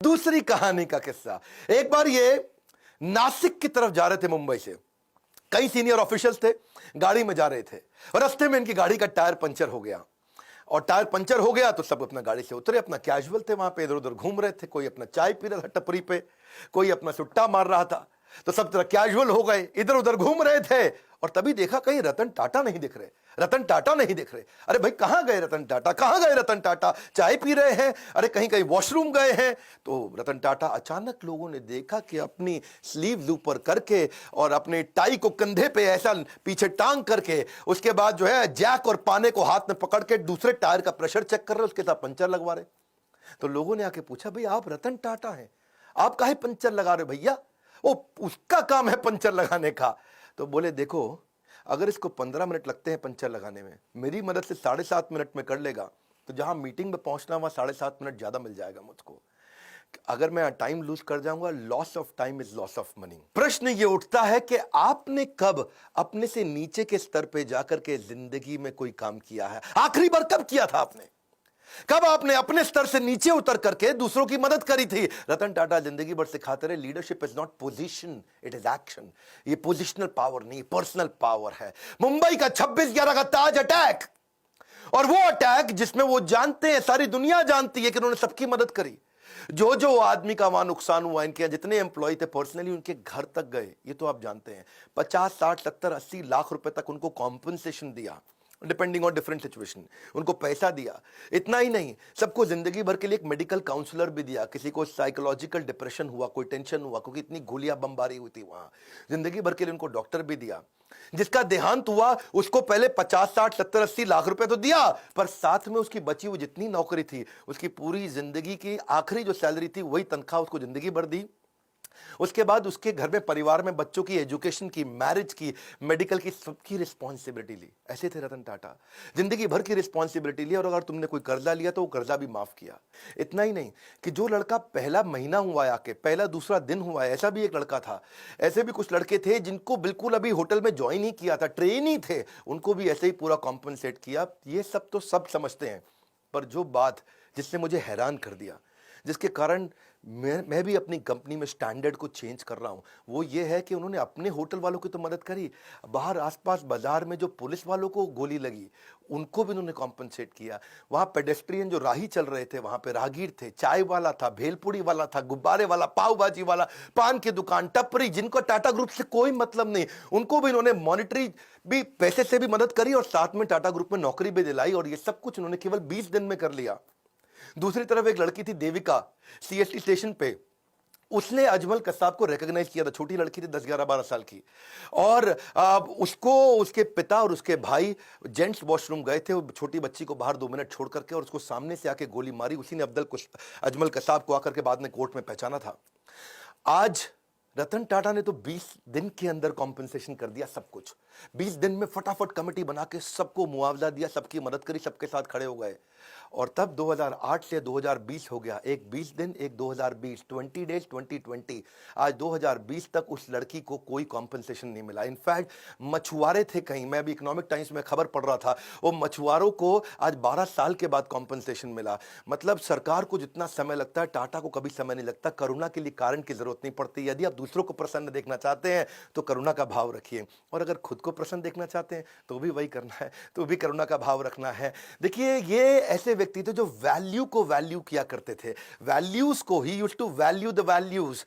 दूसरी कहानी का किस्सा। एक बार ये नासिक की तरफ जा रहे थे मुंबई से। कई सीनियर ऑफिशियल्स थे, गाड़ी में जा रहे थे और रास्ते में इनकी गाड़ी का टायर पंचर हो गया। और टायर पंचर हो गया तो सब अपना गाड़ी से उतरे, अपना कैजुअल थे, वहां पे इधर उधर घूम रहे थे। कोई अपना चाय पी रहा था टपरी पे, कोई अपना सुट्टा मार रहा था। तो सब तरह कैजुअल हो गए, इधर उधर घूम रहे थे। और तभी देखा कहीं रतन टाटा नहीं दिख रहे, रतन टाटा नहीं दिख रहे। अरे भाई कहां गए रतन टाटा, कहां गए रतन टाटा? चाय पी रहे हैं, अरे कहीं कहीं वॉशरूम गए हैं। तो रतन टाटा अचानक लोगों ने देखा कि अपनी स्लीव्स ऊपर करके और अपने टाई को कंधे पे ऐसा पीछे टांग करके, उसके बाद जो है जैक और पाने को हाथ में पकड़ के दूसरे टायर का प्रेशर चेक कर रहे, उसके साथ पंचर लगवा रहे। तो लोगों ने आके पूछा, भाई आप रतन टाटा हैं, आप काहे पंचर लगा रहे हो भैया? वो उसका काम है पंचर लगाने का। तो बोले देखो, अगर इसको 15 मिनट लगते हैं पंचर लगाने में, मेरी मदद से 7.5 मिनट में कर लेगा, तो जहां मीटिंग में पहुंचना वहां 7.5 मिनट ज्यादा मिल जाएगा मुझको। अगर मैं टाइम लूज कर जाऊंगा, loss of time is loss of money. प्रश्न ये उठता है कि आपने कब अपने से नीचे के स्तर पे जाकर के जिंदगी में कोई काम किया है? आखिरी बार कब किया था आपने? कब आपने अपने स्तर से नीचे उतर करके दूसरों की मदद करी थी? रतन टाटा जिंदगी भर सिखाते रहे, leadership is not position, it is action. ये पोजिशनल पावर नहीं, पर्सनल पावर है। मुंबई का 26/11 का ताज अटैक, और वो अटैक जिसमें वो जानते हैं, सारी दुनिया जानती है कि उन्होंने सबकी मदद करी। जो जो आदमी का वहां नुकसान हुआ, इनके जितने एम्प्लॉय थे पर्सनली उनके घर तक गए, ये तो आप जानते हैं। 50, 60, 70, 80 लाख रुपए तक उनको कॉम्पनसेशन दिया, डिपेंडिंग ऑन डिफरेंट सिचुएशन। उनको पैसा दिया। इतना ही नहीं, सबको जिंदगी भर के लिए एक मेडिकल काउंसलर भी दिया। किसी को साइकोलॉजिकल डिप्रेशन हुआ, कोई टेंशन हुआ, क्योंकि इतनी गोलियां बमबारी हुई थी वहां, जिंदगी भर के लिए उनको डॉक्टर भी दिया। जिसका देहांत हुआ उसको पहले 50, 60, 70, 80 लाख रुपए तो दिया, पर साथ में उसकी बची हुई जितनी नौकरी थी, उसकी पूरी जिंदगी की आखिरी जो सैलरी थी वही तनख्वाह उसको जिंदगी भर दी। उसके बाद उसके घर में, परिवार में बच्चों की एजुकेशन की, मैरिज की, मेडिकल की, सबकी रिस्पॉन्सिबिलिटी ली। ऐसे थे रतन टाटा, जिंदगी भर की रिस्पॉन्सिबिलिटी ली। और अगर तुमने कोई कर्जा लिया तो वो कर्जा भी माफ किया। इतना ही नहीं कि जो लड़का पहला महीना हुआ है आके, पहला दूसरा दिन हुआ है, ऐसा भी एक लड़का था। ऐसे भी कुछ लड़के थे जिनको बिल्कुल अभी होटल में ज्वाइन ही किया था, ट्रेन ही थे, उनको भी ऐसे ही पूरा कॉम्पनसेट किया। ये सब तो सब समझते हैं, पर जो बात जिसने मुझे हैरान कर दिया, जिसके कारण मैं भी अपनी कंपनी में स्टैंडर्ड को चेंज कर रहा हूं, वो ये है कि उन्होंने अपने होटल वालों की तो मदद करी, बाहर आसपास बाजार में जो पुलिस वालों को गोली लगी उनको भी उन्होंने कॉम्पनसेट किया। वहां पेडेस्ट्रियन जो राही चल रहे थे, वहां पे राहगीर थे, चाय वाला था, भेलपुड़ी वाला था, गुब्बारे वाला, पाव भाजी वाला, पान की दुकान, टपरी, जिनको टाटा ग्रुप से कोई मतलब नहीं, उनको भी इन्होंने मॉनिटरी भी पैसे से भी मदद करी और साथ में टाटा ग्रुप में नौकरी भी दिलाई। और ये सब कुछ उन्होंने केवल 20 दिन में कर लिया। दूसरी तरफ एक लड़की थी देविका, सीएसटी स्टेशन पे, उसने अजमल कसाब को रिकॉग्नाइज किया था। छोटी लड़की थी, 10, 11, 12 साल की। और उसको उसके पिता और उसके भाई जेंट्स वॉशरूम गए थे, छोटी बच्ची को बाहर 2 मिनट छोड़ करके, और उसको सामने से आके गोली मारी। उसी ने अजमल कसाब को आकर के बाद में कोर्ट में पहचाना था। आज रतन टाटा ने तो 20 दिन के अंदर कॉम्पनसेशन कर दिया सब कुछ। 20 दिन में फटाफट कमेटी बना के सबको मुआवजा दिया, सबकी मदद करी, सबके साथ खड़े हो गए। और तब 2008 से 2020 हो गया, एक 20 दिन, एक 2020, 20 डेज, 2020। आज 2020 तक उस लड़की को कोई कॉम्पनसेशन नहीं मिला। इनफैक्ट मछुआरे थे कहीं, मैं अभी इकोनॉमिक टाइम्स में खबर पढ़ रहा था, वो मछुआरों को आज 12 साल के बाद कॉम्पनसेशन मिला। मतलब सरकार को जितना समय लगता है, टाटा को कभी समय नहीं लगता। करुणा के लिए कारण की जरूरत नहीं पड़ती। यदि आप दूसरों को प्रसन्न देखना चाहते हैं तो करुणा का भाव रखिए, और अगर खुद को प्रसन्न देखना चाहते हैं तो भी वही करना है, तो भी करुणा का भाव रखना है। देखिए, ये ऐसे व्यक्ति थे जो वैल्यू को वैल्यू किया करते थे, वैल्यूज को, he used to value the values.